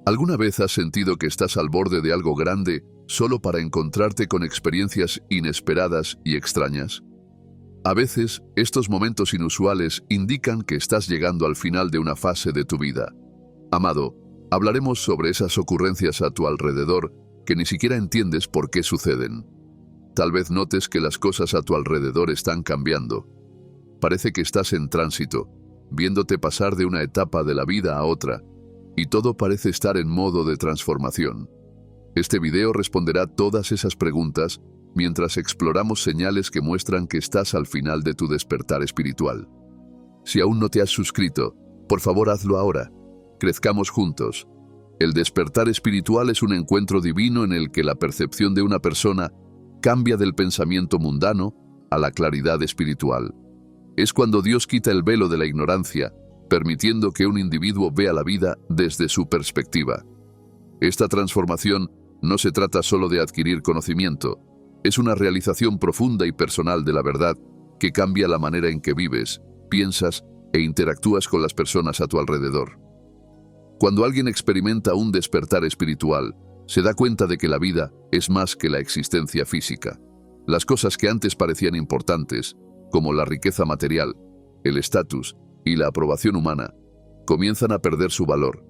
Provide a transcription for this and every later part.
¿Alguna vez has sentido que estás al borde de algo grande solo para encontrarte con experiencias inesperadas y extrañas? A veces, estos momentos inusuales indican que estás llegando al final de una fase de tu vida. Amado, hablaremos sobre esas ocurrencias a tu alrededor que ni siquiera entiendes por qué suceden. Tal vez notes que las cosas a tu alrededor están cambiando. Parece que estás en tránsito, viéndote pasar de una etapa de la vida a otra, y todo parece estar en modo de transformación. Este video responderá todas esas preguntas mientras exploramos señales que muestran que estás al final de tu despertar espiritual. Si aún no te has suscrito, por favor hazlo ahora. Crezcamos juntos. El despertar espiritual es un encuentro divino en el que la percepción de una persona cambia del pensamiento mundano a la claridad espiritual. Es cuando Dios quita el velo de la ignorancia, permitiendo que un individuo vea la vida desde su perspectiva. Esta transformación no se trata solo de adquirir conocimiento, es una realización profunda y personal de la verdad que cambia la manera en que vives, piensas e interactúas con las personas a tu alrededor. Cuando alguien experimenta un despertar espiritual, se da cuenta de que la vida es más que la existencia física. Las cosas que antes parecían importantes, como la riqueza material, el estatus y la aprobación humana, comienzan a perder su valor.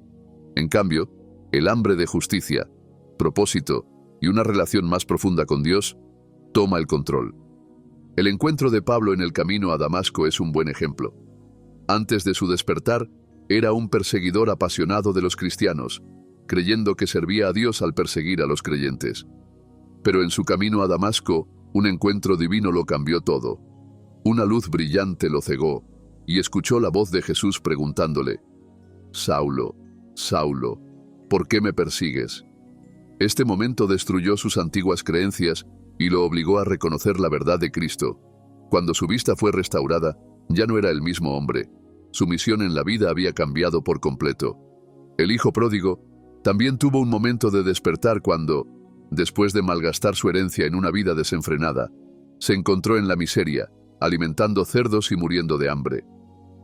En cambio, el hambre de justicia, propósito y una relación más profunda con Dios toma el control. El encuentro de Pablo en el camino a Damasco es un buen ejemplo. Antes de su despertar, era un perseguidor apasionado de los cristianos, creyendo que servía a Dios al perseguir a los creyentes. Pero en su camino a Damasco, un encuentro divino lo cambió todo. Una luz brillante lo cegó, y escuchó la voz de Jesús preguntándole: «Saulo, Saulo, ¿por qué me persigues?». Este momento destruyó sus antiguas creencias y lo obligó a reconocer la verdad de Cristo. Cuando su vista fue restaurada, ya no era el mismo hombre. Su misión en la vida había cambiado por completo. El hijo pródigo también tuvo un momento de despertar cuando, después de malgastar su herencia en una vida desenfrenada, se encontró en la miseria, alimentando cerdos y muriendo de hambre.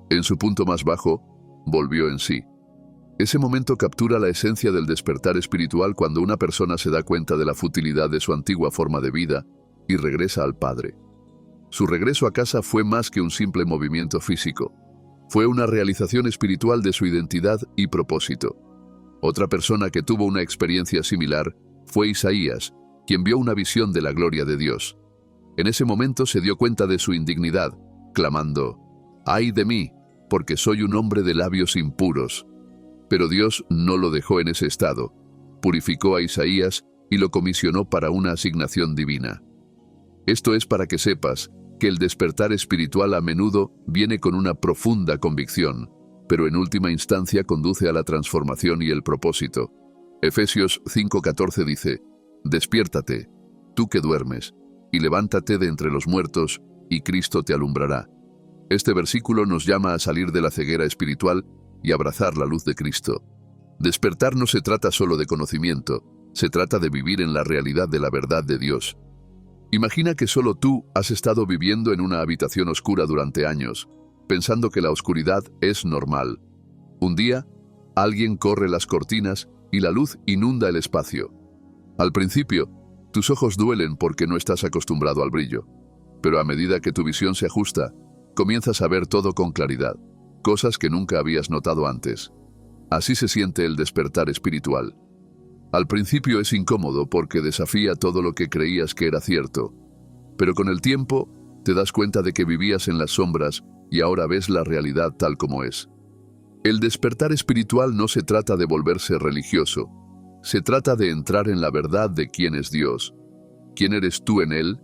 En su punto más bajo, volvió en sí. Ese momento captura la esencia del despertar espiritual cuando una persona se da cuenta de la futilidad de su antigua forma de vida y regresa al Padre. Su regreso a casa fue más que un simple movimiento físico. Fue una realización espiritual de su identidad y propósito. Otra persona que tuvo una experiencia similar fue Isaías, quien vio una visión de la gloria de Dios. En ese momento se dio cuenta de su indignidad, clamando: «¡Ay de mí, porque soy un hombre de labios impuros!». Pero Dios no lo dejó en ese estado. Purificó a Isaías y lo comisionó para una asignación divina. Esto es para que sepas que el despertar espiritual a menudo viene con una profunda convicción, pero en última instancia conduce a la transformación y el propósito. Efesios 5:14 dice: «Despiértate, tú que duermes, y levántate de entre los muertos, y Cristo te alumbrará». Este versículo nos llama a salir de la ceguera espiritual y abrazar la luz de Cristo. Despertar no se trata solo de conocimiento, se trata de vivir en la realidad de la verdad de Dios. Imagina que solo tú has estado viviendo en una habitación oscura durante años, pensando que la oscuridad es normal. Un día, alguien corre las cortinas y la luz inunda el espacio. Al principio, tus ojos duelen porque no estás acostumbrado al brillo, pero a medida que tu visión se ajusta, comienzas a ver todo con claridad, cosas que nunca habías notado antes. Así se siente el despertar espiritual. Al principio es incómodo porque desafía todo lo que creías que era cierto, pero con el tiempo te das cuenta de que vivías en las sombras y ahora ves la realidad tal como es. El despertar espiritual no se trata de volverse religioso, se trata de entrar en la verdad de quién es Dios, quién eres tú en Él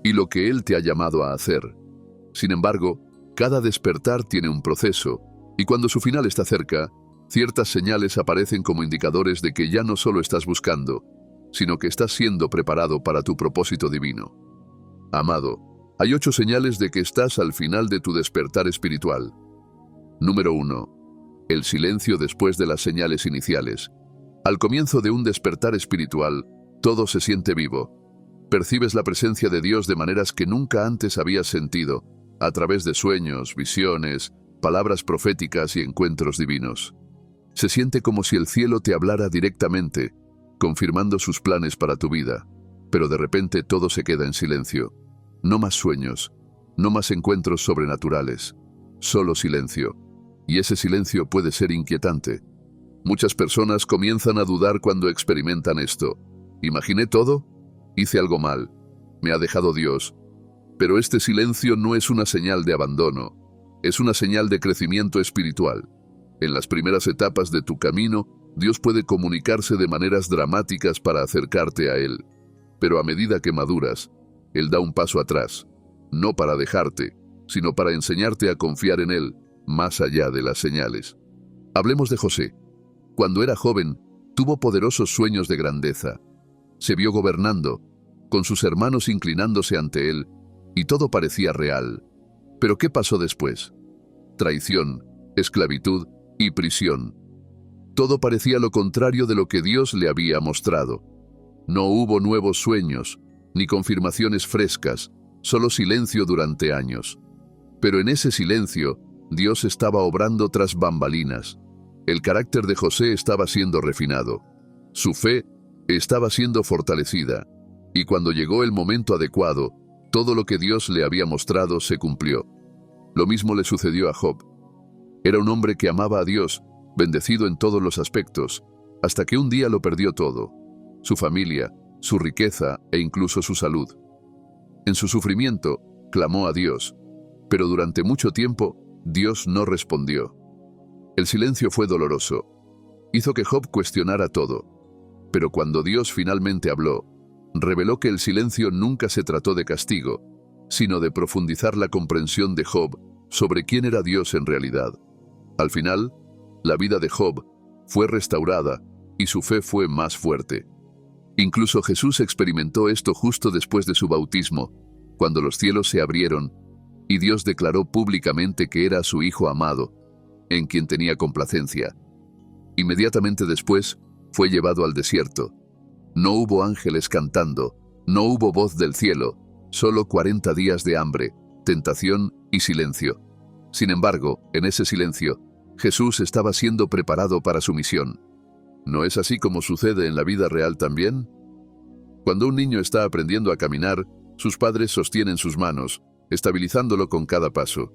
y lo que Él te ha llamado a hacer. Sin embargo, cada despertar tiene un proceso, y cuando su final está cerca, ciertas señales aparecen como indicadores de que ya no solo estás buscando, sino que estás siendo preparado para tu propósito divino. Amado, hay 8 señales de que estás al final de tu despertar espiritual. Número 1. El silencio después de las señales iniciales. Al comienzo de un despertar espiritual, todo se siente vivo. Percibes la presencia de Dios de maneras que nunca antes habías sentido, a través de sueños, visiones, palabras proféticas y encuentros divinos. Se siente como si el cielo te hablara directamente, confirmando sus planes para tu vida. Pero de repente todo se queda en silencio. No más sueños, no más encuentros sobrenaturales, solo silencio. Y ese silencio puede ser inquietante. Muchas personas comienzan a dudar cuando experimentan esto. ¿Imaginé todo? ¿Hice algo mal? ¿Me ha dejado Dios? Pero este silencio no es una señal de abandono, es una señal de crecimiento espiritual. En las primeras etapas de tu camino, Dios puede comunicarse de maneras dramáticas para acercarte a Él. Pero a medida que maduras, Él da un paso atrás, no para dejarte, sino para enseñarte a confiar en Él, más allá de las señales. Hablemos de José. Cuando era joven, tuvo poderosos sueños de grandeza. Se vio gobernando, con sus hermanos inclinándose ante él, y todo parecía real. Pero ¿qué pasó después? Traición, esclavitud y prisión. Todo parecía lo contrario de lo que Dios le había mostrado. No hubo nuevos sueños, ni confirmaciones frescas, solo silencio durante años. Pero en ese silencio, Dios estaba obrando tras bambalinas. El carácter de José estaba siendo refinado. Su fe estaba siendo fortalecida. Y cuando llegó el momento adecuado, todo lo que Dios le había mostrado se cumplió. Lo mismo le sucedió a Job. Era un hombre que amaba a Dios, bendecido en todos los aspectos, hasta que un día lo perdió todo: su familia, su riqueza e incluso su salud. En su sufrimiento, clamó a Dios, pero durante mucho tiempo, Dios no respondió. El silencio fue doloroso. Hizo que Job cuestionara todo. Pero cuando Dios finalmente habló, reveló que el silencio nunca se trató de castigo, sino de profundizar la comprensión de Job sobre quién era Dios en realidad. Al final, la vida de Job fue restaurada y su fe fue más fuerte. Incluso Jesús experimentó esto justo después de su bautismo, cuando los cielos se abrieron y Dios declaró públicamente que era su Hijo amado, en quien tenía complacencia. Inmediatamente después, fue llevado al desierto. No hubo ángeles cantando, no hubo voz del cielo, solo 40 días de hambre, tentación y silencio. Sin embargo, en ese silencio, Jesús estaba siendo preparado para su misión. ¿No es así como sucede en la vida real también? Cuando un niño está aprendiendo a caminar, sus padres sostienen sus manos, estabilizándolo con cada paso.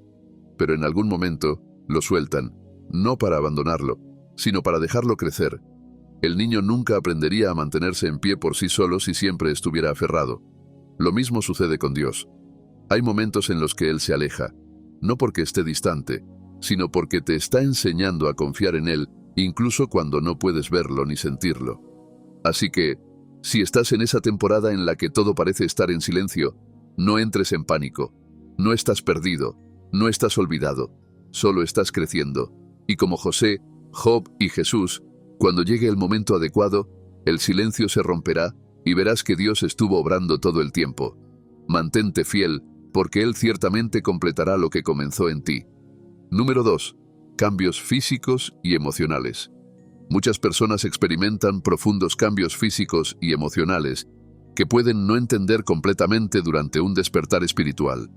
Pero en algún momento, lo sueltan, no para abandonarlo, sino para dejarlo crecer. El niño nunca aprendería a mantenerse en pie por sí solo si siempre estuviera aferrado. Lo mismo sucede con Dios. Hay momentos en los que Él se aleja, no porque esté distante, sino porque te está enseñando a confiar en Él, incluso cuando no puedes verlo ni sentirlo. Así que, si estás en esa temporada en la que todo parece estar en silencio, no entres en pánico. No estás perdido, no estás olvidado. Solo estás creciendo, y como José, Job y Jesús, cuando llegue el momento adecuado, el silencio se romperá y verás que Dios estuvo obrando todo el tiempo. Mantente fiel, porque Él ciertamente completará lo que comenzó en ti. Número 2. Cambios físicos y emocionales. Muchas personas experimentan profundos cambios físicos y emocionales que pueden no entender completamente durante un despertar espiritual.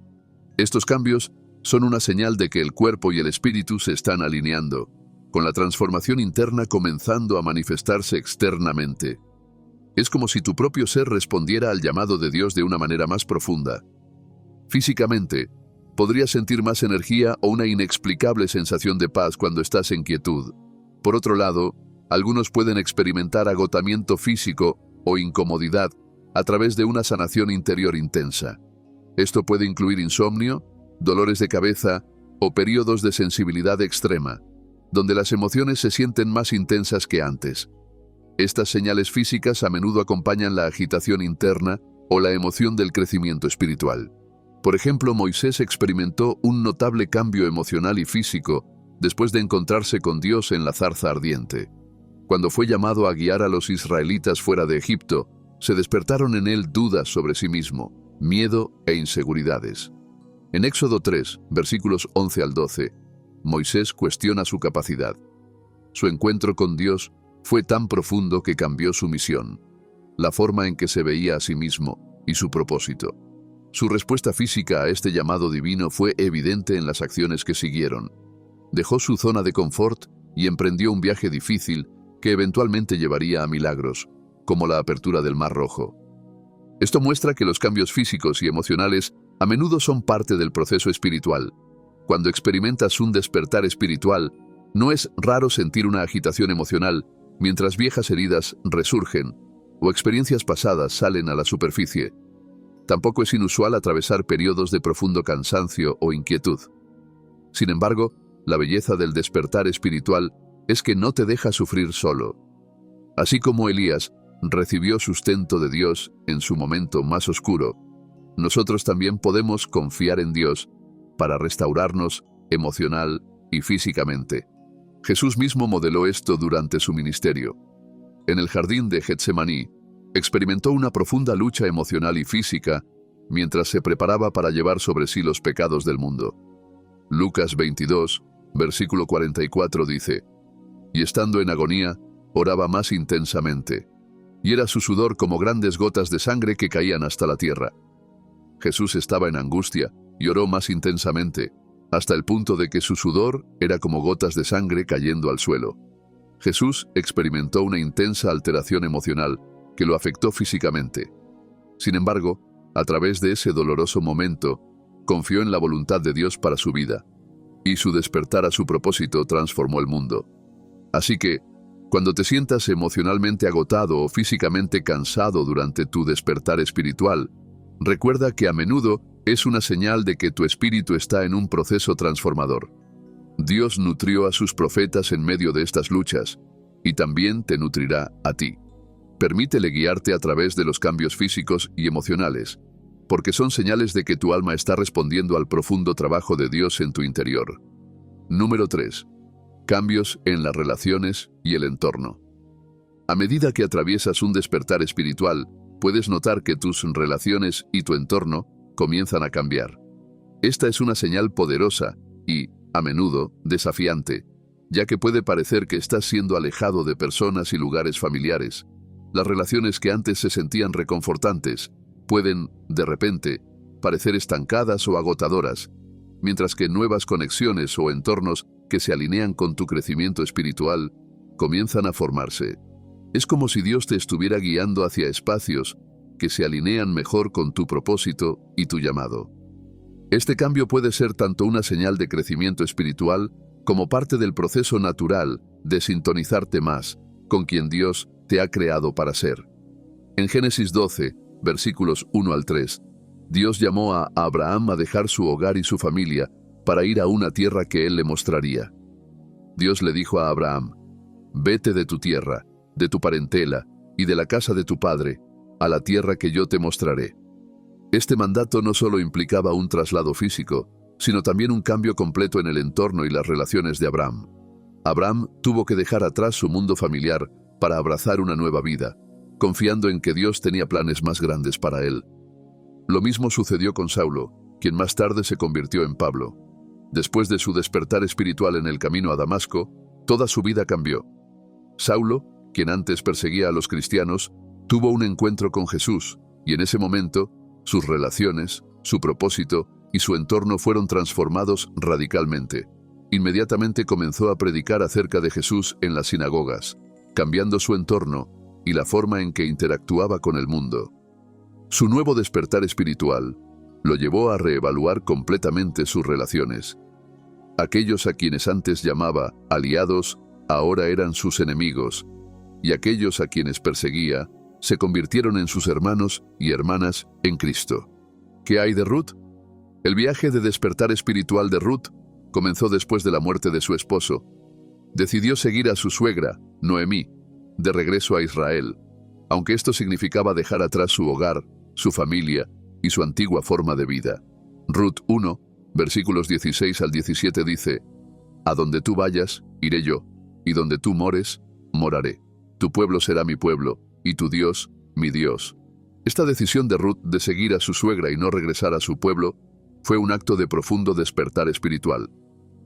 Estos cambios son una señal de que el cuerpo y el espíritu se están alineando, con la transformación interna comenzando a manifestarse externamente. Es como si tu propio ser respondiera al llamado de Dios de una manera más profunda. Físicamente, podrías sentir más energía o una inexplicable sensación de paz cuando estás en quietud. Por otro lado, algunos pueden experimentar agotamiento físico o incomodidad a través de una sanación interior intensa. Esto puede incluir insomnio, dolores de cabeza o periodos de sensibilidad extrema, donde las emociones se sienten más intensas que antes. Estas señales físicas a menudo acompañan la agitación interna o la emoción del crecimiento espiritual. Por ejemplo, Moisés experimentó un notable cambio emocional y físico después de encontrarse con Dios en la zarza ardiente. Cuando fue llamado a guiar a los israelitas fuera de Egipto, se despertaron en él dudas sobre sí mismo, miedo e inseguridades. En Éxodo 3, versículos 11 al 12, Moisés cuestiona su capacidad. Su encuentro con Dios fue tan profundo que cambió su misión, la forma en que se veía a sí mismo y su propósito. Su respuesta física a este llamado divino fue evidente en las acciones que siguieron. Dejó su zona de confort y emprendió un viaje difícil que eventualmente llevaría a milagros, como la apertura del Mar Rojo. Esto muestra que los cambios físicos y emocionales a menudo son parte del proceso espiritual. Cuando experimentas un despertar espiritual, no es raro sentir una agitación emocional mientras viejas heridas resurgen o experiencias pasadas salen a la superficie. Tampoco es inusual atravesar periodos de profundo cansancio o inquietud. Sin embargo, la belleza del despertar espiritual es que no te deja sufrir solo. Así como Elías recibió sustento de Dios en su momento más oscuro, nosotros también podemos confiar en Dios para restaurarnos emocional y físicamente. Jesús mismo modeló esto durante su ministerio. En el jardín de Getsemaní, experimentó una profunda lucha emocional y física mientras se preparaba para llevar sobre sí los pecados del mundo. Lucas 22, versículo 44 dice: «Y estando en agonía, oraba más intensamente, y era su sudor como grandes gotas de sangre que caían hasta la tierra». Jesús estaba en angustia y oró más intensamente, hasta el punto de que su sudor era como gotas de sangre cayendo al suelo. Jesús experimentó una intensa alteración emocional que lo afectó físicamente. Sin embargo, a través de ese doloroso momento, confió en la voluntad de Dios para su vida, y su despertar a su propósito transformó el mundo. Así que, cuando te sientas emocionalmente agotado o físicamente cansado durante tu despertar espiritual, recuerda que a menudo es una señal de que tu espíritu está en un proceso transformador. Dios nutrió a sus profetas en medio de estas luchas, y también te nutrirá a ti. Permítele guiarte a través de los cambios físicos y emocionales, porque son señales de que tu alma está respondiendo al profundo trabajo de Dios en tu interior. Número 3. Cambios en las relaciones y el entorno. A medida que atraviesas un despertar espiritual, puedes notar que tus relaciones y tu entorno comienzan a cambiar. Esta es una señal poderosa y, a menudo, desafiante, ya que puede parecer que estás siendo alejado de personas y lugares familiares. Las relaciones que antes se sentían reconfortantes pueden, de repente, parecer estancadas o agotadoras, mientras que nuevas conexiones o entornos que se alinean con tu crecimiento espiritual comienzan a formarse. Es como si Dios te estuviera guiando hacia espacios que se alinean mejor con tu propósito y tu llamado. Este cambio puede ser tanto una señal de crecimiento espiritual como parte del proceso natural de sintonizarte más con quien Dios te ha creado para ser. En Génesis 12, versículos 1 al 3, Dios llamó a Abraham a dejar su hogar y su familia para ir a una tierra que él le mostraría. Dios le dijo a Abraham: «Vete de tu tierra, de tu parentela y de la casa de tu padre, a la tierra que yo te mostraré». Este mandato no solo implicaba un traslado físico, sino también un cambio completo en el entorno y las relaciones de Abraham. Abraham tuvo que dejar atrás su mundo familiar para abrazar una nueva vida, confiando en que Dios tenía planes más grandes para él. Lo mismo sucedió con Saulo, quien más tarde se convirtió en Pablo. Después de su despertar espiritual en el camino a Damasco, toda su vida cambió. Saulo, quien antes perseguía a los cristianos, tuvo un encuentro con Jesús, y en ese momento, sus relaciones, su propósito y su entorno fueron transformados radicalmente. Inmediatamente comenzó a predicar acerca de Jesús en las sinagogas, cambiando su entorno y la forma en que interactuaba con el mundo. Su nuevo despertar espiritual lo llevó a reevaluar completamente sus relaciones. Aquellos a quienes antes llamaba aliados, ahora eran sus enemigos, y aquellos a quienes perseguía se convirtieron en sus hermanos y hermanas en Cristo. ¿Qué hay de Ruth? El viaje de despertar espiritual de Ruth comenzó después de la muerte de su esposo. Decidió seguir a su suegra, Noemí, de regreso a Israel, aunque esto significaba dejar atrás su hogar, su familia y su antigua forma de vida. Ruth 1, versículos 16 al 17 dice: «A donde tú vayas, iré yo, y donde tú mores, moraré. Tu pueblo será mi pueblo, y tu Dios, mi Dios». Esta decisión de Ruth de seguir a su suegra y no regresar a su pueblo fue un acto de profundo despertar espiritual.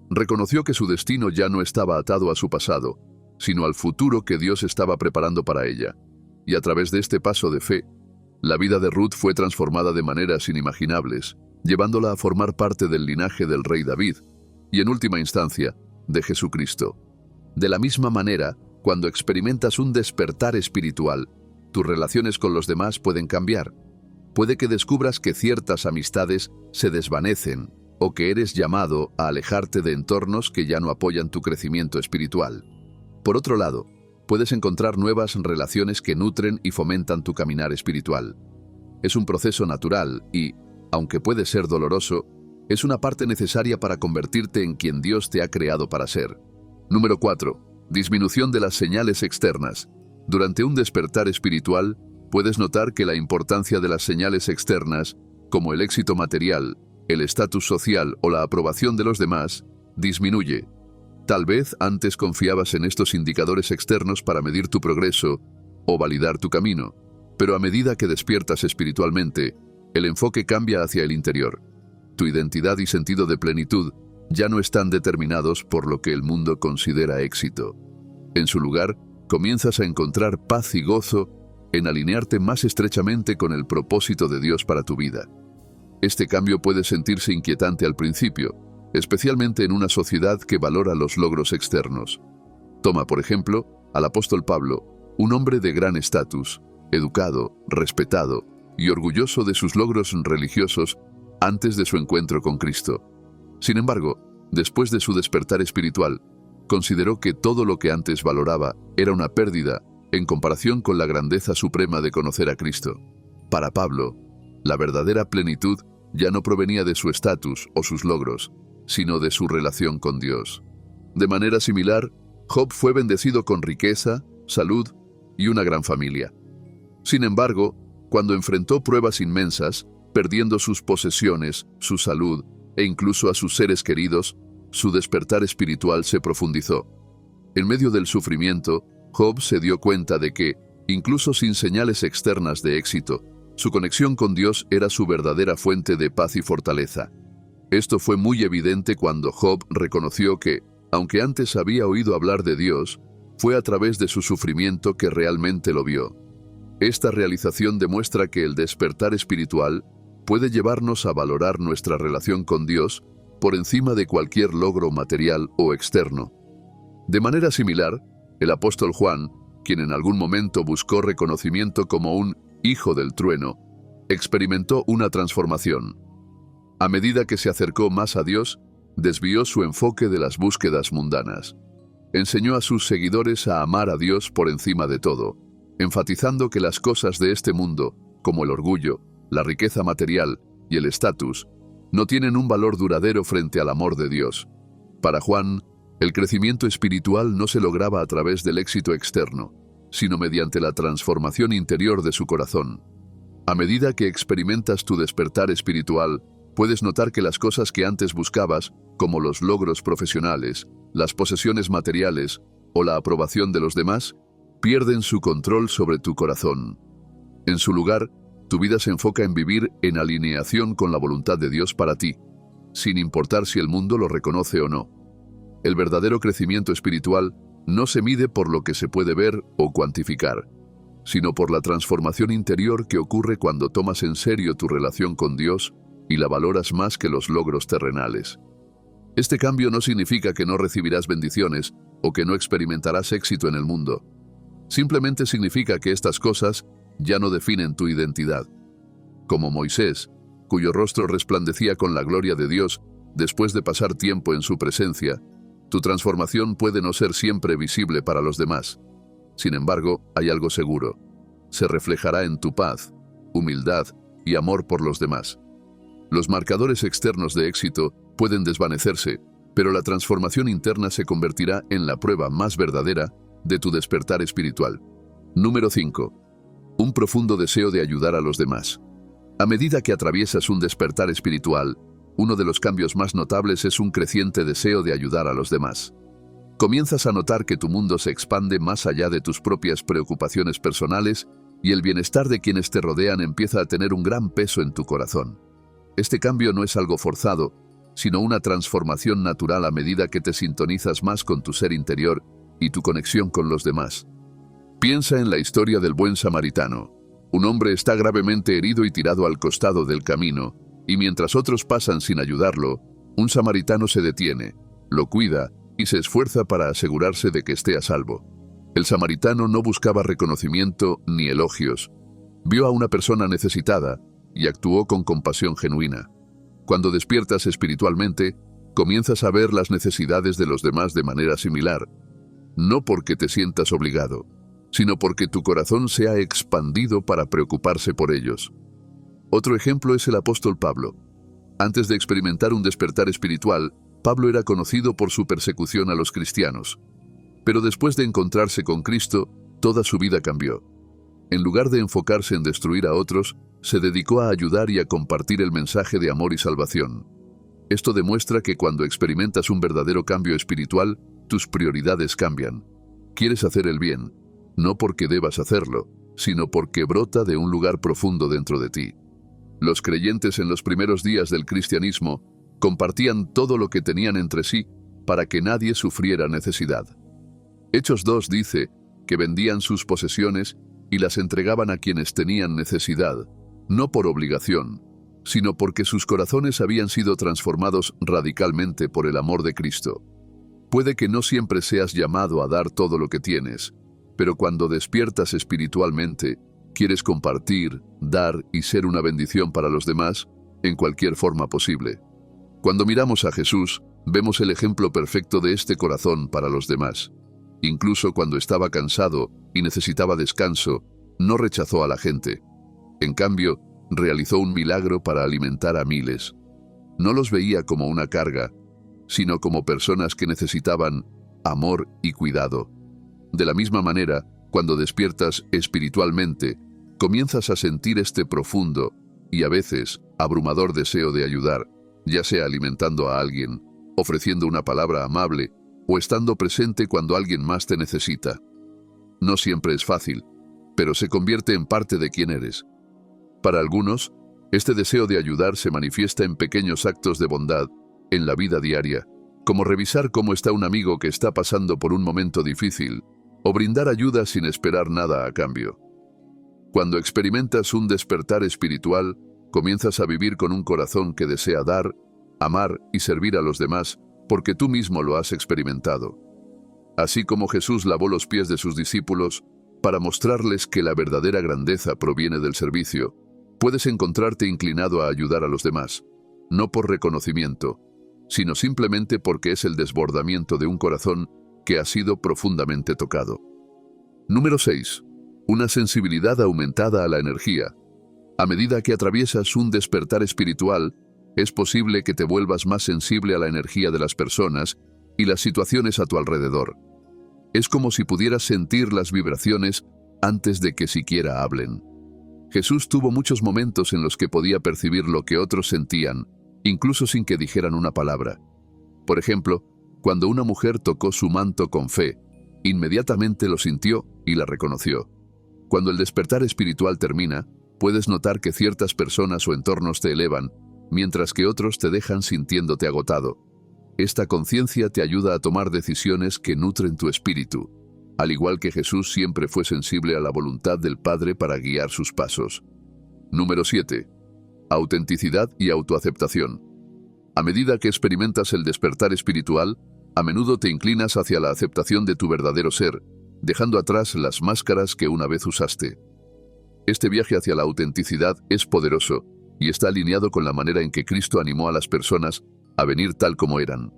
Reconoció que su destino ya no estaba atado a su pasado, sino al futuro que Dios estaba preparando para ella. Y a través de este paso de fe, la vida de Ruth fue transformada de maneras inimaginables, llevándola a formar parte del linaje del rey David y, en última instancia, de Jesucristo. De la misma manera, cuando experimentas un despertar espiritual, tus relaciones con los demás pueden cambiar. Puede que descubras que ciertas amistades se desvanecen o que eres llamado a alejarte de entornos que ya no apoyan tu crecimiento espiritual. Por otro lado, puedes encontrar nuevas relaciones que nutren y fomentan tu caminar espiritual. Es un proceso natural y, aunque puede ser doloroso, es una parte necesaria para convertirte en quien Dios te ha creado para ser. Número 4. Disminución de las señales externas. Durante un despertar espiritual, puedes notar que la importancia de las señales externas, como el éxito material, el estatus social o la aprobación de los demás, disminuye. Tal vez antes confiabas en estos indicadores externos para medir tu progreso o validar tu camino, pero a medida que despiertas espiritualmente, el enfoque cambia hacia el interior. Tu identidad y sentido de plenitud ya no están determinados por lo que el mundo considera éxito. En su lugar, comienzas a encontrar paz y gozo en alinearte más estrechamente con el propósito de Dios para tu vida. Este cambio puede sentirse inquietante al principio, especialmente en una sociedad que valora los logros externos. Toma, por ejemplo, al apóstol Pablo, un hombre de gran estatus, educado, respetado y orgulloso de sus logros religiosos antes de su encuentro con Cristo. Sin embargo, después de su despertar espiritual, consideró que todo lo que antes valoraba era una pérdida en comparación con la grandeza suprema de conocer a Cristo. Para Pablo, la verdadera plenitud ya no provenía de su estatus o sus logros, sino de su relación con Dios. De manera similar, Job fue bendecido con riqueza, salud y una gran familia. Sin embargo, cuando enfrentó pruebas inmensas, perdiendo sus posesiones, su salud e incluso a sus seres queridos, su despertar espiritual se profundizó. En medio del sufrimiento, Job se dio cuenta de que, incluso sin señales externas de éxito, su conexión con Dios era su verdadera fuente de paz y fortaleza. Esto fue muy evidente cuando Job reconoció que, aunque antes había oído hablar de Dios, fue a través de su sufrimiento que realmente lo vio. Esta realización demuestra que el despertar espiritual puede llevarnos a valorar nuestra relación con Dios por encima de cualquier logro material o externo. De manera similar, el apóstol Juan, quien en algún momento buscó reconocimiento como un hijo del trueno, experimentó una transformación. A medida que se acercó más a Dios, desvió su enfoque de las búsquedas mundanas. Enseñó a sus seguidores a amar a Dios por encima de todo, enfatizando que las cosas de este mundo, como el orgullo, la riqueza material y el estatus, no tienen un valor duradero frente al amor de Dios. Para Juan, el crecimiento espiritual no se lograba a través del éxito externo, sino mediante la transformación interior de su corazón. A medida que experimentas tu despertar espiritual, puedes notar que las cosas que antes buscabas, como los logros profesionales, las posesiones materiales o la aprobación de los demás, pierden su control sobre tu corazón. En su lugar, tu vida se enfoca en vivir en alineación con la voluntad de Dios para ti, sin importar si el mundo lo reconoce o no. El verdadero crecimiento espiritual no se mide por lo que se puede ver o cuantificar, sino por la transformación interior que ocurre cuando tomas en serio tu relación con Dios y la valoras más que los logros terrenales. Este cambio no significa que no recibirás bendiciones o que no experimentarás éxito en el mundo. Simplemente significa que estas cosas ya no definen tu identidad. Como Moisés, cuyo rostro resplandecía con la gloria de Dios después de pasar tiempo en su presencia, tu transformación puede no ser siempre visible para los demás. Sin embargo, hay algo seguro. Se reflejará en tu paz, humildad y amor por los demás. Los marcadores externos de éxito pueden desvanecerse, pero la transformación interna se convertirá en la prueba más verdadera de tu despertar espiritual. Número 5. Un profundo deseo de ayudar a los demás. A medida que atraviesas un despertar espiritual, uno de los cambios más notables es un creciente deseo de ayudar a los demás. Comienzas a notar que tu mundo se expande más allá de tus propias preocupaciones personales y el bienestar de quienes te rodean empieza a tener un gran peso en tu corazón. Este cambio no es algo forzado, sino una transformación natural a medida que te sintonizas más con tu ser interior y tu conexión con los demás. Piensa en la historia del buen samaritano. Un hombre está gravemente herido y tirado al costado del camino, y mientras otros pasan sin ayudarlo, un samaritano se detiene, lo cuida y se esfuerza para asegurarse de que esté a salvo. El samaritano no buscaba reconocimiento ni elogios. Vio a una persona necesitada y actuó con compasión genuina. Cuando despiertas espiritualmente, comienzas a ver las necesidades de los demás de manera similar, no porque te sientas obligado, sino porque tu corazón se ha expandido para preocuparse por ellos. Otro ejemplo es el apóstol Pablo. Antes de experimentar un despertar espiritual, Pablo era conocido por su persecución a los cristianos. Pero después de encontrarse con Cristo, toda su vida cambió. En lugar de enfocarse en destruir a otros, se dedicó a ayudar y a compartir el mensaje de amor y salvación. Esto demuestra que cuando experimentas un verdadero cambio espiritual, tus prioridades cambian. Quieres hacer el bien, no porque debas hacerlo, sino porque brota de un lugar profundo dentro de ti. Los creyentes en los primeros días del cristianismo compartían todo lo que tenían entre sí para que nadie sufriera necesidad. Hechos 2 dice que vendían sus posesiones y las entregaban a quienes tenían necesidad, no por obligación, sino porque sus corazones habían sido transformados radicalmente por el amor de Cristo. Puede que no siempre seas llamado a dar todo lo que tienes, pero cuando despiertas espiritualmente, quieres compartir, dar y ser una bendición para los demás en cualquier forma posible. Cuando miramos a Jesús, vemos el ejemplo perfecto de este corazón para los demás. Incluso cuando estaba cansado y necesitaba descanso, no rechazó a la gente. En cambio, realizó un milagro para alimentar a miles. No los veía como una carga, sino como personas que necesitaban amor y cuidado. De la misma manera, cuando despiertas espiritualmente, comienzas a sentir este profundo y a veces abrumador deseo de ayudar, ya sea alimentando a alguien, ofreciendo una palabra amable o estando presente cuando alguien más te necesita. No siempre es fácil, pero se convierte en parte de quién eres. Para algunos, este deseo de ayudar se manifiesta en pequeños actos de bondad en la vida diaria, como revisar cómo está un amigo que está pasando por un momento difícil, o brindar ayuda sin esperar nada a cambio. Cuando experimentas un despertar espiritual, comienzas a vivir con un corazón que desea dar, amar y servir a los demás, porque tú mismo lo has experimentado. Así como Jesús lavó los pies de sus discípulos para mostrarles que la verdadera grandeza proviene del servicio, puedes encontrarte inclinado a ayudar a los demás, no por reconocimiento, sino simplemente porque es el desbordamiento de un corazón que ha sido profundamente tocado. Número 6. Una sensibilidad aumentada a la energía. A medida que atraviesas un despertar espiritual, es posible que te vuelvas más sensible a la energía de las personas y las situaciones a tu alrededor. Es como si pudieras sentir las vibraciones antes de que siquiera hablen. Jesús tuvo muchos momentos en los que podía percibir lo que otros sentían, incluso sin que dijeran una palabra. Por ejemplo, cuando una mujer tocó su manto con fe, inmediatamente lo sintió y la reconoció. Cuando el despertar espiritual termina, puedes notar que ciertas personas o entornos te elevan, mientras que otros te dejan sintiéndote agotado. Esta conciencia te ayuda a tomar decisiones que nutren tu espíritu, al igual que Jesús siempre fue sensible a la voluntad del Padre para guiar sus pasos. Número 7. Autenticidad y autoaceptación. A medida que experimentas el despertar espiritual, a menudo te inclinas hacia la aceptación de tu verdadero ser, dejando atrás las máscaras que una vez usaste. Este viaje hacia la autenticidad es poderoso y está alineado con la manera en que Cristo animó a las personas a venir tal como eran.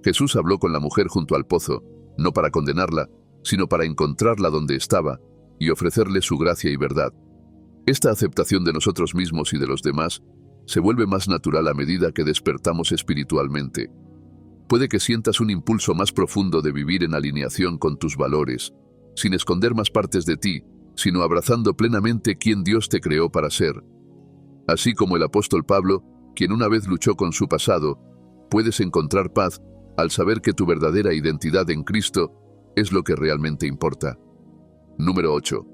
Jesús habló con la mujer junto al pozo, no para condenarla, sino para encontrarla donde estaba y ofrecerle su gracia y verdad. Esta aceptación de nosotros mismos y de los demás se vuelve más natural a medida que despertamos espiritualmente. Puede que sientas un impulso más profundo de vivir en alineación con tus valores, sin esconder más partes de ti, sino abrazando plenamente quién Dios te creó para ser. Así como el apóstol Pablo, quien una vez luchó con su pasado, puedes encontrar paz al saber que tu verdadera identidad en Cristo es lo que realmente importa. Número 8.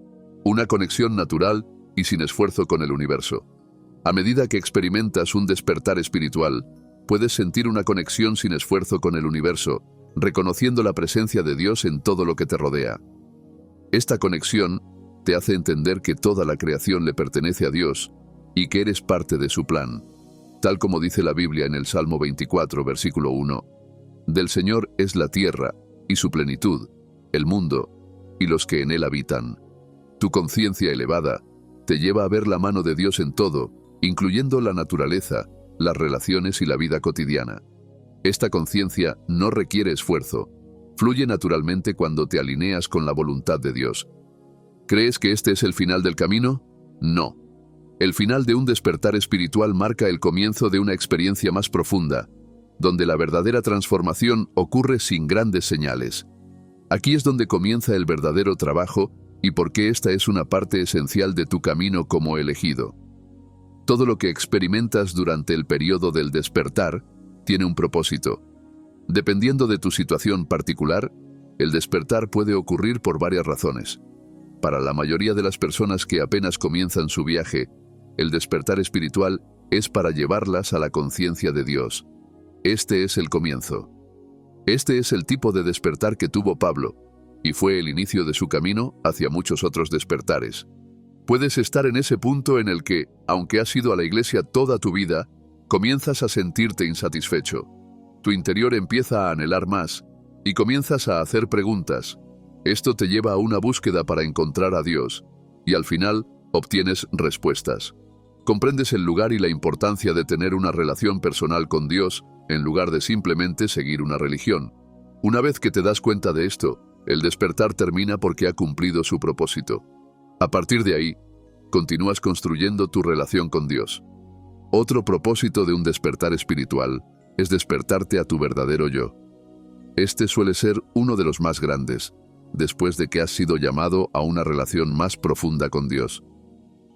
Una conexión natural y sin esfuerzo con el universo. A medida que experimentas un despertar espiritual, puedes sentir una conexión sin esfuerzo con el universo, reconociendo la presencia de Dios en todo lo que te rodea. Esta conexión te hace entender que toda la creación le pertenece a Dios y que eres parte de su plan, tal como dice la Biblia en el Salmo 24, versículo 1. Del Señor es la tierra y su plenitud, el mundo y los que en él habitan. Tu conciencia elevada te lleva a ver la mano de Dios en todo, incluyendo la naturaleza, las relaciones y la vida cotidiana. Esta conciencia no requiere esfuerzo, fluye naturalmente cuando te alineas con la voluntad de Dios. ¿Crees que este es el final del camino? No. El final de un despertar espiritual marca el comienzo de una experiencia más profunda, donde la verdadera transformación ocurre sin grandes señales. Aquí es donde comienza el verdadero trabajo y por qué esta es una parte esencial de tu camino como elegido. Todo lo que experimentas durante el periodo del despertar tiene un propósito. Dependiendo de tu situación particular, el despertar puede ocurrir por varias razones. Para la mayoría de las personas que apenas comienzan su viaje, el despertar espiritual es para llevarlas a la conciencia de Dios. Este es el comienzo. Este es el tipo de despertar que tuvo Pablo, y fue el inicio de su camino hacia muchos otros despertares. Puedes estar en ese punto en el que, aunque has ido a la iglesia toda tu vida, comienzas a sentirte insatisfecho. Tu interior empieza a anhelar más, y comienzas a hacer preguntas. Esto te lleva a una búsqueda para encontrar a Dios, y al final obtienes respuestas. Comprendes el lugar y la importancia de tener una relación personal con Dios, en lugar de simplemente seguir una religión. Una vez que te das cuenta de esto, el despertar termina porque ha cumplido su propósito. A partir de ahí, continúas construyendo tu relación con Dios. Otro propósito de un despertar espiritual es despertarte a tu verdadero yo. Este suele ser uno de los más grandes, después de que has sido llamado a una relación más profunda con Dios.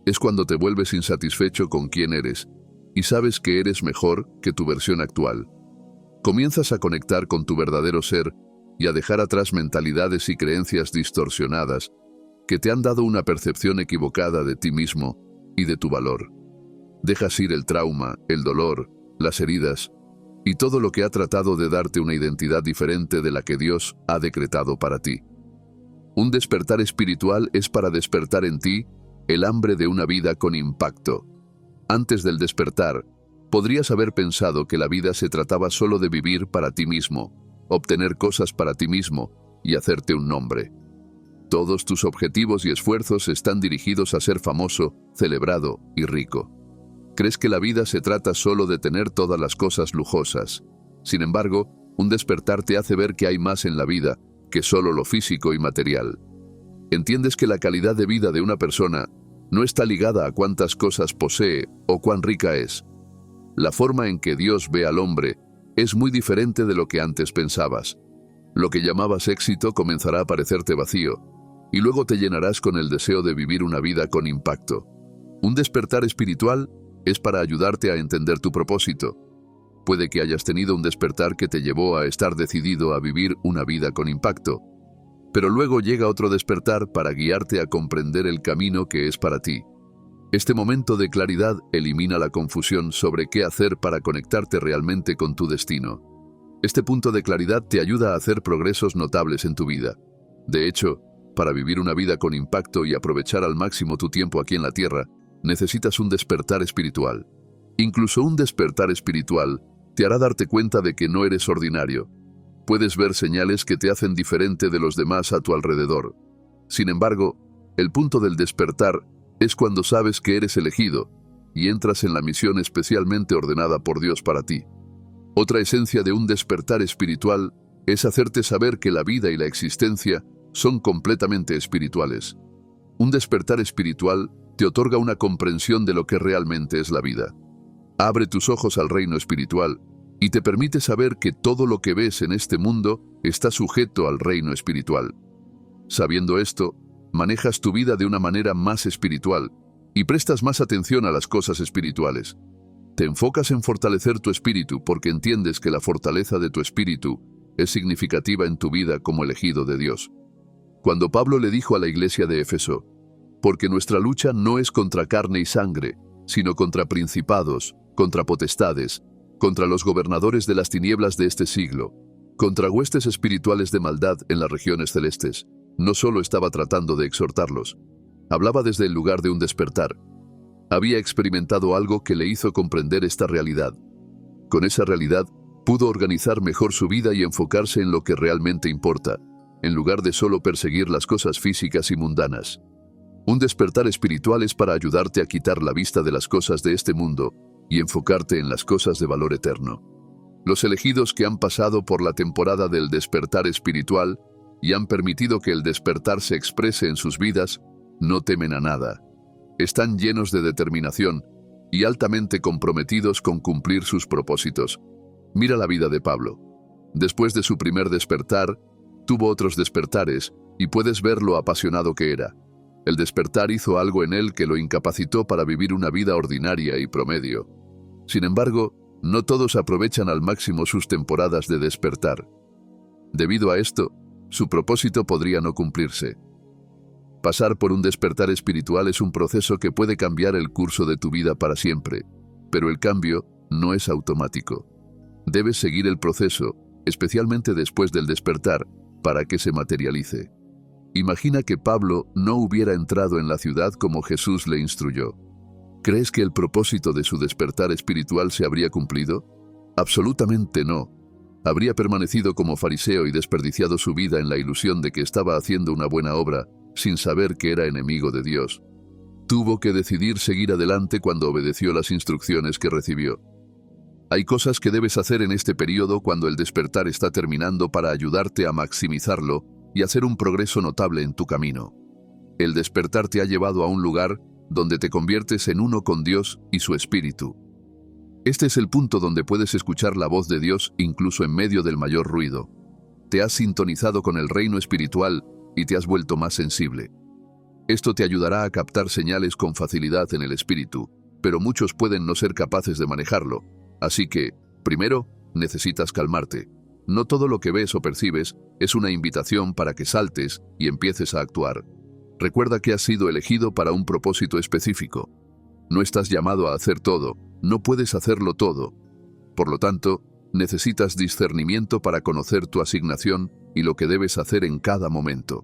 Es cuando te vuelves insatisfecho con quién eres y sabes que eres mejor que tu versión actual. Comienzas a conectar con tu verdadero ser y a dejar atrás mentalidades y creencias distorsionadas que te han dado una percepción equivocada de ti mismo y de tu valor. Dejas ir el trauma, el dolor, las heridas y todo lo que ha tratado de darte una identidad diferente de la que Dios ha decretado para ti. Un despertar espiritual es para despertar en ti el hambre de una vida con impacto. Antes del despertar, podrías haber pensado que la vida se trataba solo de vivir para ti mismo, obtener cosas para ti mismo y hacerte un nombre. Todos tus objetivos y esfuerzos están dirigidos a ser famoso, celebrado y rico. Crees que la vida se trata solo de tener todas las cosas lujosas. Sin embargo, un despertar te hace ver que hay más en la vida que solo lo físico y material. Entiendes que la calidad de vida de una persona no está ligada a cuántas cosas posee o cuán rica es. La forma en que Dios ve al hombre es muy diferente de lo que antes pensabas. Lo que llamabas éxito comenzará a parecerte vacío, y luego te llenarás con el deseo de vivir una vida con impacto. Un despertar espiritual es para ayudarte a entender tu propósito. Puede que hayas tenido un despertar que te llevó a estar decidido a vivir una vida con impacto, pero luego llega otro despertar para guiarte a comprender el camino que es para ti. Este momento de claridad elimina la confusión sobre qué hacer para conectarte realmente con tu destino. Este punto de claridad te ayuda a hacer progresos notables en tu vida. De hecho, para vivir una vida con impacto y aprovechar al máximo tu tiempo aquí en la tierra, necesitas un despertar espiritual. Incluso un despertar espiritual te hará darte cuenta de que no eres ordinario. Puedes ver señales que te hacen diferente de los demás a tu alrededor. Sin embargo, el punto del despertar es cuando sabes que eres elegido y entras en la misión especialmente ordenada por Dios para ti. Otra esencia de un despertar espiritual es hacerte saber que la vida y la existencia son completamente espirituales. Un despertar espiritual te otorga una comprensión de lo que realmente es la vida. Abre tus ojos al reino espiritual y te permite saber que todo lo que ves en este mundo está sujeto al reino espiritual. Sabiendo esto, manejas tu vida de una manera más espiritual y prestas más atención a las cosas espirituales. Te enfocas en fortalecer tu espíritu porque entiendes que la fortaleza de tu espíritu es significativa en tu vida como elegido de Dios. Cuando Pablo le dijo a la iglesia de Éfeso, porque nuestra lucha no es contra carne y sangre, sino contra principados, contra potestades, contra los gobernadores de las tinieblas de este siglo, contra huestes espirituales de maldad en las regiones celestes. No solo estaba tratando de exhortarlos, hablaba desde el lugar de un despertar. Había experimentado algo que le hizo comprender esta realidad. Con esa realidad, Pudo organizar mejor su vida y enfocarse en lo que realmente importa, en lugar de solo perseguir las cosas físicas y mundanas. Un despertar espiritual es para ayudarte a quitar la vista de las cosas de este mundo y enfocarte en las cosas de valor eterno. Los elegidos que han pasado por la temporada del despertar espiritual y han permitido que el despertar se exprese en sus vidas, no temen a nada. Están llenos de determinación y altamente comprometidos con cumplir sus propósitos. Mira la vida de Pablo. Después de su primer despertar, tuvo otros despertares y puedes ver lo apasionado que era. El despertar hizo algo en él que lo incapacitó para vivir una vida ordinaria y promedio. Sin embargo, no todos aprovechan al máximo sus temporadas de despertar. Debido a esto, su propósito podría no cumplirse. Pasar por un despertar espiritual es un proceso que puede cambiar el curso de tu vida para siempre, pero el cambio no es automático. Debes seguir el proceso, especialmente después del despertar, para que se materialice. Imagina que Pablo no hubiera entrado en la ciudad como Jesús le instruyó. ¿Crees que el propósito de su despertar espiritual se habría cumplido? Absolutamente no. Habría permanecido como fariseo y desperdiciado su vida en la ilusión de que estaba haciendo una buena obra, sin saber que era enemigo de Dios. Tuvo que decidir seguir adelante cuando obedeció las instrucciones que recibió. Hay cosas que debes hacer en este periodo cuando el despertar está terminando para ayudarte a maximizarlo y hacer un progreso notable en tu camino. El despertar te ha llevado a un lugar donde te conviertes en uno con Dios y su Espíritu. Este es el punto donde puedes escuchar la voz de Dios incluso en medio del mayor ruido. Te has sintonizado con el reino espiritual y te has vuelto más sensible. Esto te ayudará a captar señales con facilidad en el Espíritu, pero muchos pueden no ser capaces de manejarlo. Así que, primero, necesitas calmarte. No todo lo que ves o percibes es una invitación para que saltes y empieces a actuar. Recuerda que has sido elegido para un propósito específico. No estás llamado a hacer todo, no puedes hacerlo todo. Por lo tanto, necesitas discernimiento para conocer tu asignación y lo que debes hacer en cada momento.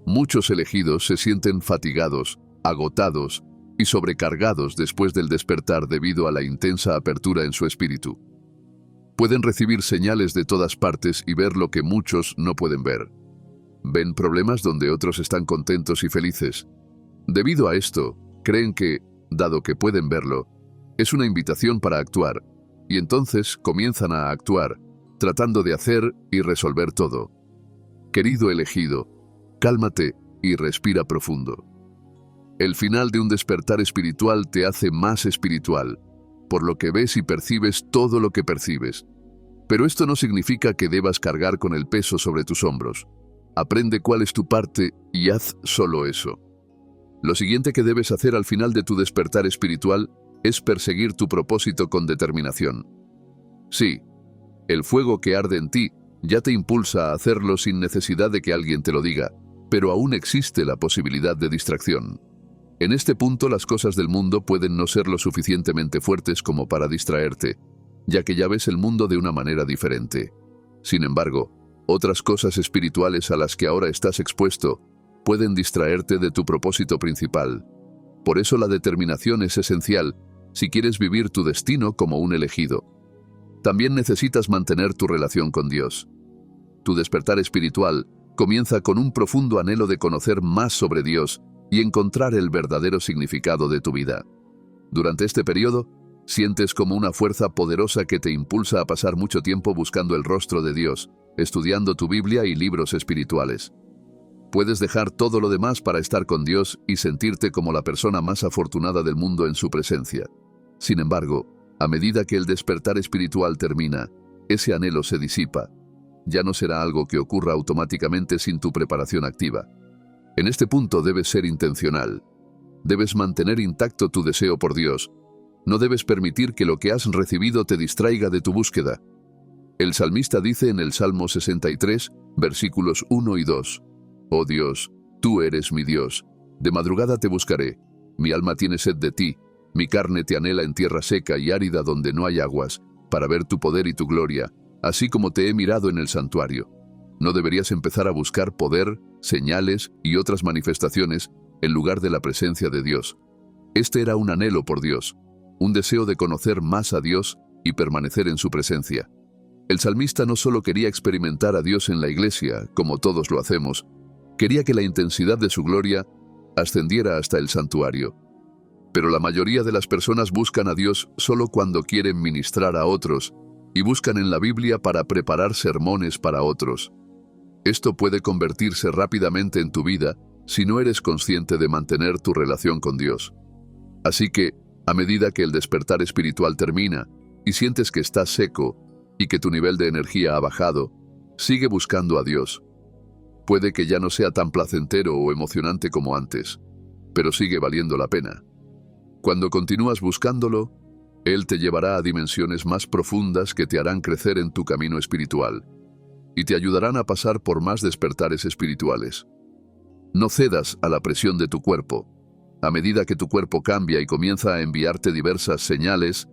Muchos elegidos se sienten fatigados, agotados y sobrecargados después del despertar debido a la intensa apertura en su espíritu. Pueden recibir señales de todas partes y ver lo que muchos no pueden ver. Ven problemas donde otros están contentos y felices. Debido a esto, creen que, dado que pueden verlo, es una invitación para actuar, y entonces comienzan a actuar, tratando de hacer y resolver todo. Querido elegido, cálmate y respira profundo. El final de un despertar espiritual te hace más espiritual, por lo que ves y percibes todo lo que percibes. Pero esto no significa que debas cargar con el peso sobre tus hombros. Aprende cuál es tu parte y haz solo eso. Lo siguiente que debes hacer al final de tu despertar espiritual es perseguir tu propósito con determinación. Sí, el fuego que arde en ti ya te impulsa a hacerlo sin necesidad de que alguien te lo diga, pero aún existe la posibilidad de distracción. En este punto las cosas del mundo pueden no ser lo suficientemente fuertes como para distraerte, ya que ya ves el mundo de una manera diferente. Sin embargo, otras cosas espirituales a las que ahora estás expuesto pueden distraerte de tu propósito principal. Por eso la determinación es esencial si quieres vivir tu destino como un elegido. También necesitas mantener tu relación con Dios. Tu despertar espiritual comienza con un profundo anhelo de conocer más sobre Dios y encontrar el verdadero significado de tu vida. Durante este periodo, sientes como una fuerza poderosa que te impulsa a pasar mucho tiempo buscando el rostro de Dios, estudiando tu Biblia y libros espirituales. Puedes dejar todo lo demás para estar con Dios y sentirte como la persona más afortunada del mundo en su presencia. Sin embargo, a medida que el despertar espiritual termina, ese anhelo se disipa. Ya no será algo que ocurra automáticamente sin tu preparación activa. En este punto debes ser intencional. Debes mantener intacto tu deseo por Dios. No debes permitir que lo que has recibido te distraiga de tu búsqueda. El salmista dice en el Salmo 63, versículos 1 y 2, «Oh Dios, tú eres mi Dios. De madrugada te buscaré. Mi alma tiene sed de ti. Mi carne te anhela en tierra seca y árida donde no hay aguas, para ver tu poder y tu gloria, así como te he mirado en el santuario». ¿No deberías empezar a buscar poder, señales y otras manifestaciones en lugar de la presencia de Dios? Este era un anhelo por Dios, un deseo de conocer más a Dios y permanecer en su presencia. El salmista no solo quería experimentar a Dios en la iglesia, como todos lo hacemos, quería que la intensidad de su gloria ascendiera hasta el santuario. Pero la mayoría de las personas buscan a Dios solo cuando quieren ministrar a otros y buscan en la Biblia para preparar sermones para otros. Esto puede convertirse rápidamente en tu vida si no eres consciente de mantener tu relación con Dios. Así que, a medida que el despertar espiritual termina y sientes que estás seco y que tu nivel de energía ha bajado, sigue buscando a Dios. Puede que ya no sea tan placentero o emocionante como antes, pero sigue valiendo la pena. Cuando continúas buscándolo, Él te llevará a dimensiones más profundas que te harán crecer en tu camino espiritual y te ayudarán a pasar por más despertares espirituales. No cedas a la presión de tu cuerpo. A medida que tu cuerpo cambia y comienza a enviarte diversas señales,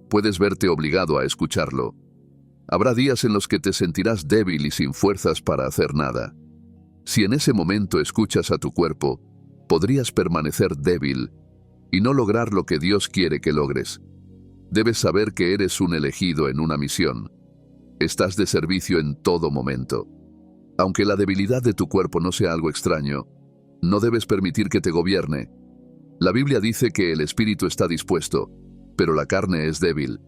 puedes verte obligado a escucharlo. Habrá días en los que te sentirás débil y sin fuerzas para hacer nada. Si en ese momento escuchas a tu cuerpo, podrías permanecer débil y no lograr lo que Dios quiere que logres. Debes saber que eres un elegido en una misión. Estás de servicio en todo momento. Aunque la debilidad de tu cuerpo no sea algo extraño, no debes permitir que te gobierne. La Biblia dice que el espíritu está dispuesto, pero la carne es débil.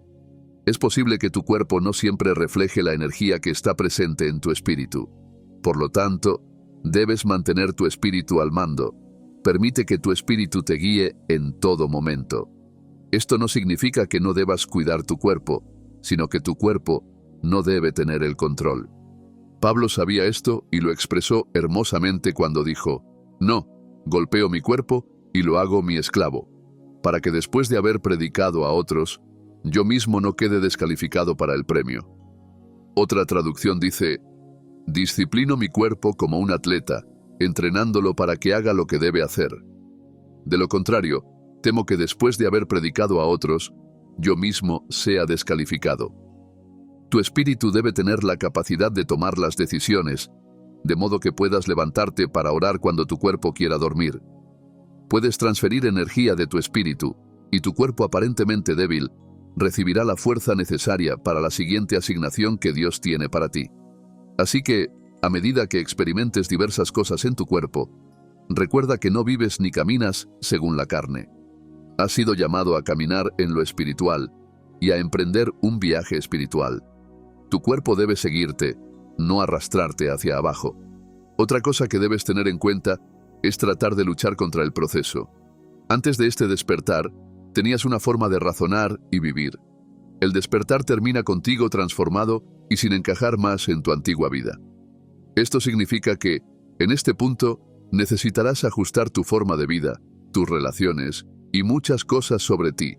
Es posible que tu cuerpo no siempre refleje la energía que está presente en tu espíritu. Por lo tanto, debes mantener tu espíritu al mando. Permite que tu espíritu te guíe en todo momento. Esto no significa que no debas cuidar tu cuerpo, sino que tu cuerpo no debe tener el control. Pablo sabía esto y lo expresó hermosamente cuando dijo: «No, golpeo mi cuerpo y lo hago mi esclavo, para que después de haber predicado a otros, yo mismo no quede descalificado para el premio». Otra traducción dice: «Disciplino mi cuerpo como un atleta, entrenándolo para que haga lo que debe hacer. De lo contrario, temo que después de haber predicado a otros, yo mismo sea descalificado». Tu espíritu debe tener la capacidad de tomar las decisiones, de modo que puedas levantarte para orar cuando tu cuerpo quiera dormir. Puedes transferir energía de tu espíritu, y tu cuerpo aparentemente débil recibirá la fuerza necesaria para la siguiente asignación que Dios tiene para ti. Así que, a medida que experimentes diversas cosas en tu cuerpo, recuerda que no vives ni caminas según la carne. Has sido llamado a caminar en lo espiritual y a emprender un viaje espiritual. Tu cuerpo debe seguirte, no arrastrarte hacia abajo. Otra cosa que debes tener en cuenta es tratar de luchar contra el proceso. Antes de este despertar, tenías una forma de razonar y vivir. El despertar termina contigo transformado y sin encajar más en tu antigua vida. Esto significa que, en este punto, necesitarás ajustar tu forma de vida, tus relaciones y muchas cosas sobre ti.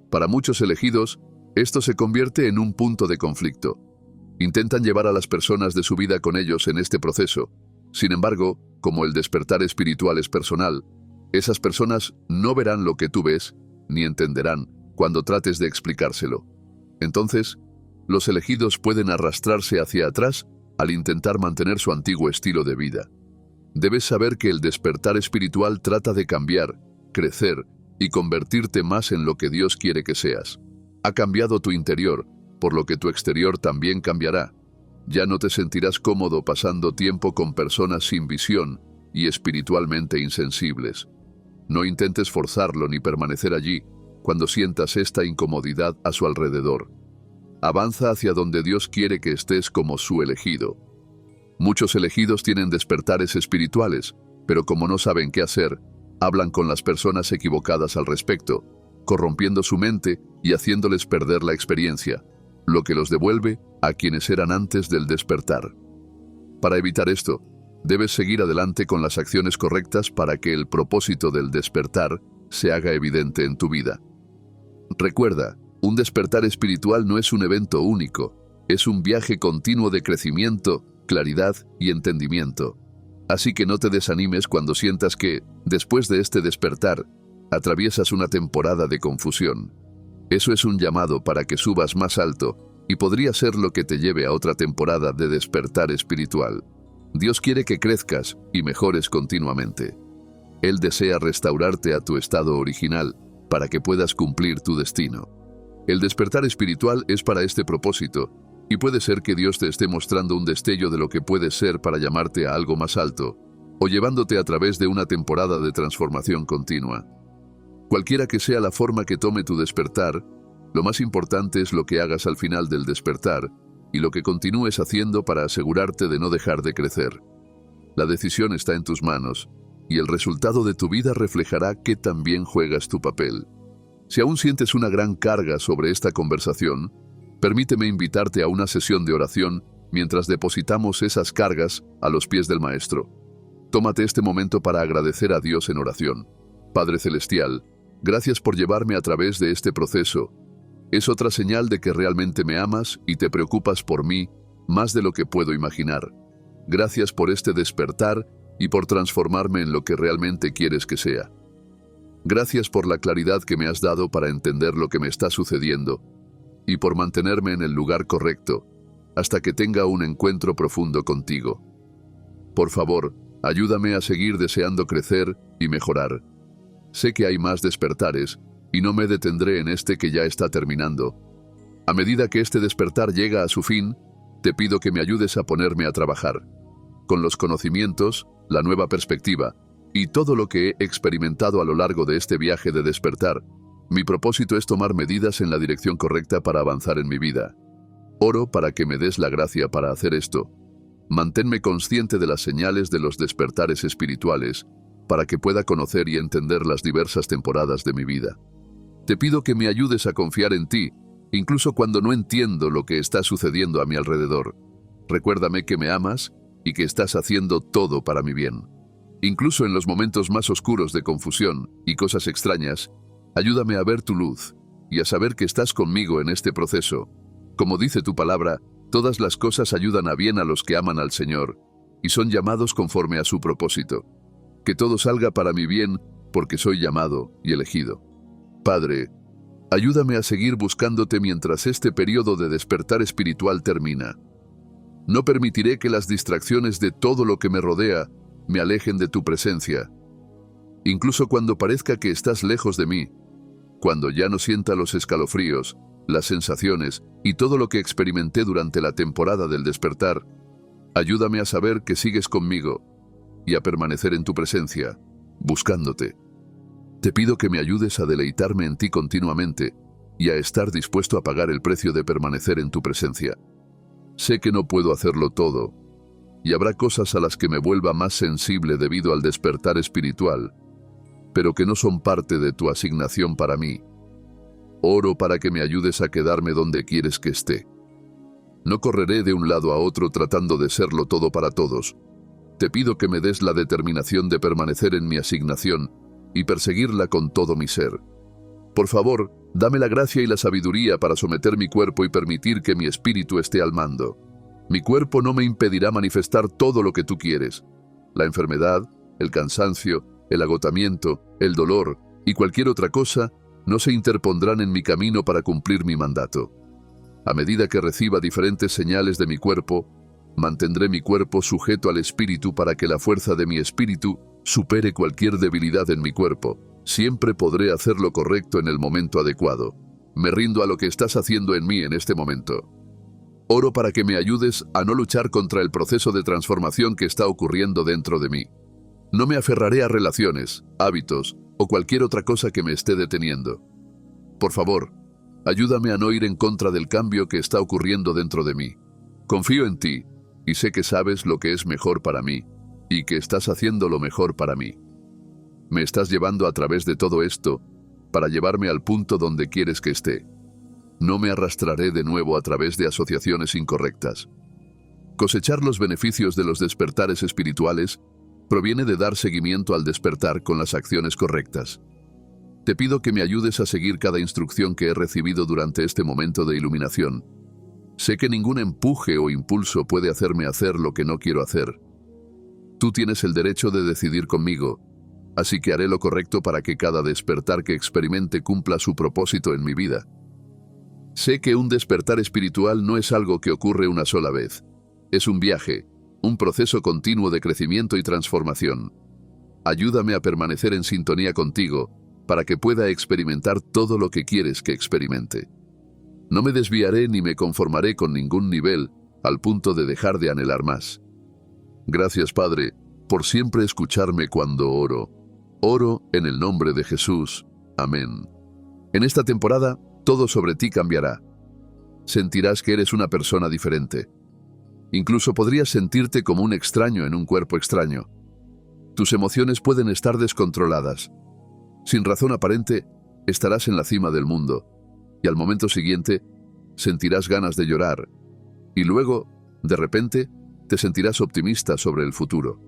Para muchos elegidos, esto se convierte en un punto de conflicto. Intentan llevar a las personas de su vida con ellos en este proceso. Sin embargo, como el despertar espiritual es personal, esas personas no verán lo que tú ves, ni entenderán cuando trates de explicárselo. Entonces, los elegidos pueden arrastrarse hacia atrás al intentar mantener su antiguo estilo de vida. Debes saber que el despertar espiritual trata de cambiar, crecer y convertirte más en lo que Dios quiere que seas. Ha cambiado tu interior, por lo que tu exterior también cambiará. Ya no te sentirás cómodo pasando tiempo con personas sin visión y espiritualmente insensibles. No intentes forzarlo ni permanecer allí cuando sientas esta incomodidad a su alrededor. Avanza hacia donde Dios quiere que estés como su elegido. Muchos elegidos tienen despertares espirituales, pero como no saben qué hacer, hablan con las personas equivocadas al respecto, corrompiendo su mente y haciéndoles perder la experiencia, lo que los devuelve a quienes eran antes del despertar. Para evitar esto, debes seguir adelante con las acciones correctas para que el propósito del despertar se haga evidente en tu vida. Recuerda, un despertar espiritual no es un evento único, es un viaje continuo de crecimiento, claridad y entendimiento. Así que no te desanimes cuando sientas que, después de este despertar, atraviesas una temporada de confusión. Eso es un llamado para que subas más alto y podría ser lo que te lleve a otra temporada de despertar espiritual. Dios quiere que crezcas y mejores continuamente. Él desea restaurarte a tu estado original para que puedas cumplir tu destino. El despertar espiritual es para este propósito Y puede ser que Dios te esté mostrando un destello de lo que puedes ser para llamarte a algo más alto, o llevándote a través de una temporada de transformación continua. Cualquiera que sea la forma que tome tu despertar, lo más importante es lo que hagas al final del despertar y lo que continúes haciendo para asegurarte de no dejar de crecer. La decisión está en tus manos, y el resultado de tu vida reflejará qué tan bien juegas tu papel. Si aún sientes una gran carga sobre esta conversación, permíteme invitarte a una sesión de oración mientras depositamos esas cargas a los pies del Maestro. Tómate este momento para agradecer a Dios en oración. Padre Celestial, gracias por llevarme a través de este proceso. Es otra señal de que realmente me amas y te preocupas por mí más de lo que puedo imaginar. Gracias por este despertar y por transformarme en lo que realmente quieres que sea. Gracias por la claridad que me has dado para entender lo que me está sucediendo y por mantenerme en el lugar correcto hasta que tenga un encuentro profundo contigo. Por favor, ayúdame a seguir deseando crecer y mejorar. Sé que hay más despertares y no me detendré en este que ya está terminando. A medida que este despertar llega a su fin, te pido que me ayudes a ponerme a trabajar. Con los conocimientos, la nueva perspectiva y todo lo que he experimentado a lo largo de este viaje de despertar, mi propósito es tomar medidas en la dirección correcta para avanzar en mi vida. Oro para que me des la gracia para hacer esto. Manténme consciente de las señales de los despertares espirituales para que pueda conocer y entender las diversas temporadas de mi vida. Te pido que me ayudes a confiar en ti, incluso cuando no entiendo lo que está sucediendo a mi alrededor. Recuérdame que me amas y que estás haciendo todo para mi bien. Incluso en los momentos más oscuros de confusión y cosas extrañas, ayúdame a ver tu luz y a saber que estás conmigo en este proceso. Como dice tu palabra, todas las cosas ayudan a bien a los que aman al Señor y son llamados conforme a su propósito. Que todo salga para mi bien porque soy llamado y elegido. Padre, ayúdame a seguir buscándote mientras este periodo de despertar espiritual termina. No permitiré que las distracciones de todo lo que me rodea me alejen de tu presencia. Incluso cuando parezca que estás lejos de mí, cuando ya no sienta los escalofríos, las sensaciones y todo lo que experimenté durante la temporada del despertar, ayúdame a saber que sigues conmigo y a permanecer en tu presencia, buscándote. Te pido que me ayudes a deleitarme en ti continuamente y a estar dispuesto a pagar el precio de permanecer en tu presencia. Sé que no puedo hacerlo todo, y habrá cosas a las que me vuelva más sensible debido al despertar espiritual, pero que no son parte de tu asignación para mí. Oro para que me ayudes a quedarme donde quieres que esté. No correré de un lado a otro tratando de serlo todo para todos. Te pido que me des la determinación de permanecer en mi asignación y perseguirla con todo mi ser. Por favor, dame la gracia y la sabiduría para someter mi cuerpo y permitir que mi espíritu esté al mando. Mi cuerpo no me impedirá manifestar todo lo que tú quieres. La enfermedad, el cansancio, el agotamiento, el dolor y cualquier otra cosa no se interpondrán en mi camino para cumplir mi mandato. A medida que reciba diferentes señales de mi cuerpo, mantendré mi cuerpo sujeto al espíritu para que la fuerza de mi espíritu supere cualquier debilidad en mi cuerpo. Siempre podré hacer lo correcto en el momento adecuado. Me rindo a lo que estás haciendo en mí en este momento. Oro para que me ayudes a no luchar contra el proceso de transformación que está ocurriendo dentro de mí. No me aferraré a relaciones, hábitos o cualquier otra cosa que me esté deteniendo. Por favor, ayúdame a no ir en contra del cambio que está ocurriendo dentro de mí. Confío en ti y sé que sabes lo que es mejor para mí y que estás haciendo lo mejor para mí. Me estás llevando a través de todo esto para llevarme al punto donde quieres que esté. No me arrastraré de nuevo a través de asociaciones incorrectas. Cosechar los beneficios de los despertares espirituales proviene de dar seguimiento al despertar con las acciones correctas. Te pido que me ayudes a seguir cada instrucción que he recibido durante este momento de iluminación. Sé que ningún empuje o impulso puede hacerme hacer lo que no quiero hacer. Tú tienes el derecho de decidir conmigo, así que haré lo correcto para que cada despertar que experimente cumpla su propósito en mi vida. Sé que un despertar espiritual no es algo que ocurre una sola vez. Es un viaje, un proceso continuo de crecimiento y transformación. Ayúdame a permanecer en sintonía contigo para que pueda experimentar todo lo que quieres que experimente. No me desviaré ni me conformaré con ningún nivel al punto de dejar de anhelar más. Gracias, Padre, por siempre escucharme cuando oro. Oro en el nombre de Jesús. Amén. En esta temporada, todo sobre ti cambiará. Sentirás que eres una persona diferente. Incluso podrías sentirte como un extraño en un cuerpo extraño. Tus emociones pueden estar descontroladas. Sin razón aparente, estarás en la cima del mundo, y al momento siguiente, sentirás ganas de llorar, y luego, de repente, te sentirás optimista sobre el futuro.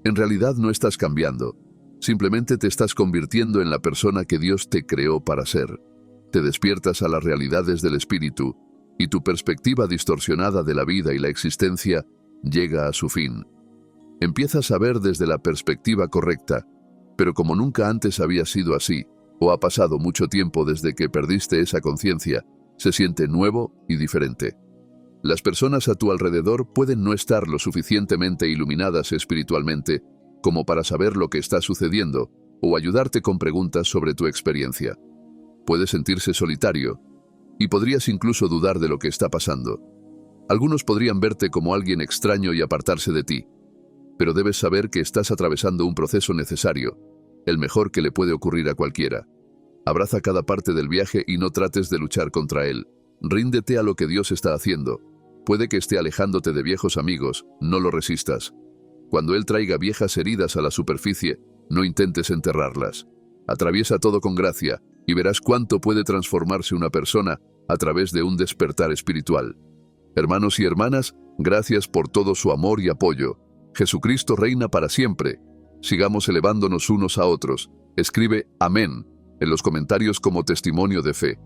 En realidad no estás cambiando, simplemente te estás convirtiendo en la persona que Dios te creó para ser. Te despiertas a las realidades del espíritu, y tu perspectiva distorsionada de la vida y la existencia llega a su fin. Empiezas a ver desde la perspectiva correcta, pero como nunca antes había sido así, o ha pasado mucho tiempo desde que perdiste esa conciencia, se siente nuevo y diferente. Las personas a tu alrededor pueden no estar lo suficientemente iluminadas espiritualmente como para saber lo que está sucediendo o ayudarte con preguntas sobre tu experiencia. Puedes sentirse solitario y podrías incluso dudar de lo que está pasando. Algunos podrían verte como alguien extraño y apartarse de ti, pero debes saber que estás atravesando un proceso necesario, el mejor que le puede ocurrir a cualquiera. Abraza cada parte del viaje y no trates de luchar contra él. Ríndete a lo que Dios está haciendo. Puede que esté alejándote de viejos amigos, no lo resistas. Cuando Él traiga viejas heridas a la superficie, no intentes enterrarlas. Atraviesa todo con gracia y verás cuánto puede transformarse una persona a través de un despertar espiritual. Hermanos y hermanas, gracias por todo su amor y apoyo. Jesucristo reina para siempre. Sigamos elevándonos unos a otros. Escribe Amén en los comentarios como testimonio de fe.